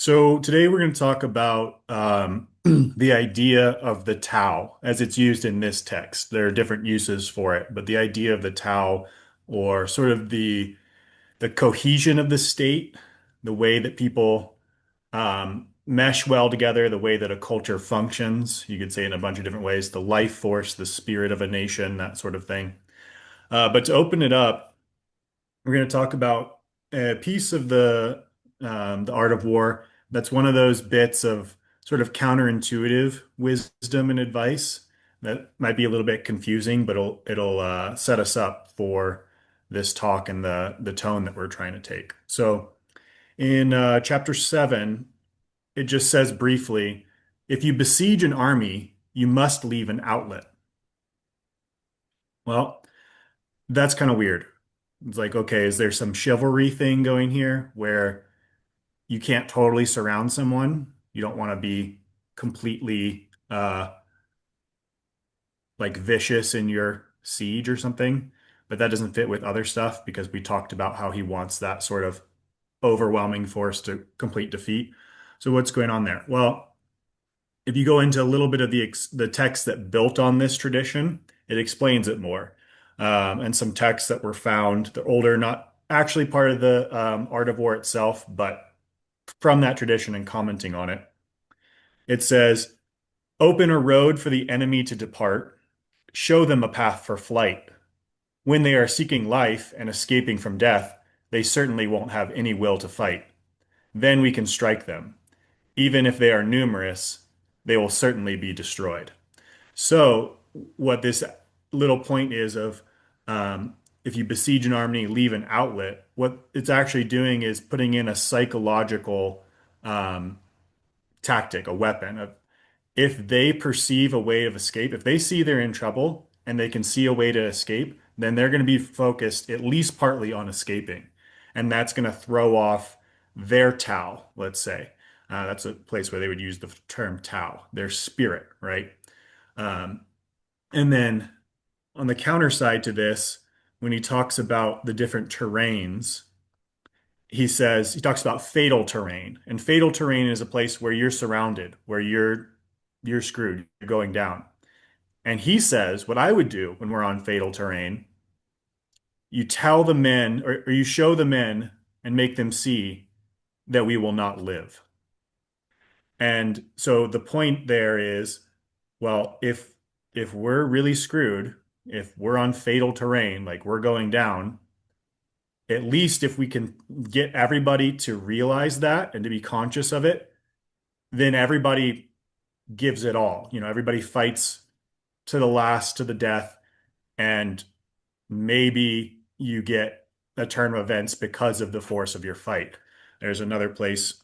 So today we're going to talk about the idea of the Tao as it's used in this text. There are different uses for it, but the idea of the Tao, or sort of the cohesion of the state, the way that people mesh well together, the way that a culture functions. You could say in a bunch of different ways, the life force, the spirit of a nation, that sort of thing. But to open it up, we're going to talk about a piece of the art of war that's one of those bits of sort of counterintuitive wisdom and advice that might be a little bit confusing, but it'll set us up for this talk and the tone that we're trying to take. So in chapter 7, it just says briefly, if you besiege an army, you must leave an outlet. Well, that's kind of weird. It's like, okay, is there some chivalry thing going here where you can't totally surround someone? You don't want to be completely like vicious in your siege or something, but that doesn't fit with other stuff because we talked about how he wants that sort of overwhelming force to complete defeat. So what's going on there? Well, if you go into a little bit of the text that built on this tradition, it explains it more. And some texts that were found, they're older, not actually part of the Art of War itself, but from that tradition and commenting on it. It says, open a road for the enemy to depart, show them a path for flight. When they are seeking life and escaping from death, they certainly won't have any will to fight. Then we can strike them. Even if they are numerous, they will certainly be destroyed. So, what this little point is of if you besiege an army, leave an outlet, what it's actually doing is putting in a psychological um, tactic, a weapon of if they perceive a way of escape, if they see they're in trouble and they can see a way to escape, then they're going to be focused at least partly on escaping. And that's going to throw off their Tao, let's say. That's a place where they would use the term Tao, their spirit, right? Um, and then on the counter side to this, when he talks about the different terrains, he talks about fatal terrain. And fatal terrain is a place where you're surrounded, where you're screwed, you're going down. And he says, what I would do when we're on fatal terrain, you tell the men or you show the men and make them see that we will not live. And so the point there is, well, if we're really screwed, if we're on fatal terrain, like we're going down, at least if we can get everybody to realize that and to be conscious of it, then everybody gives it all. Everybody fights to the last, to the death, and maybe you get a turn of events because of the force of your fight. There's another place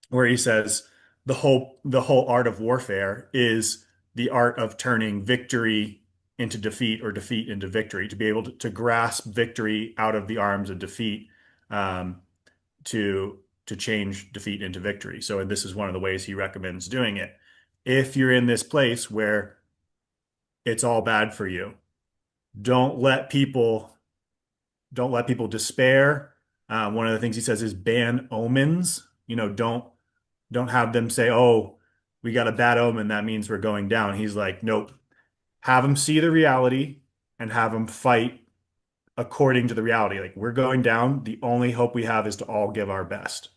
where he says the whole art of warfare is the art of turning victory into defeat or defeat into victory, to be able to grasp victory out of the arms of defeat, um, to change defeat into victory. So, and this is one of the ways he recommends doing it. If you're in this place where it's all bad for you, don't let people don't let people despair. One of the things he says is ban omens. Don't have them say, "Oh, we got a bad omen. That means we're going down." He's like, "Nope. Have them see the reality and have them fight according to the reality. Like we're going down. The only hope we have is to all give our best."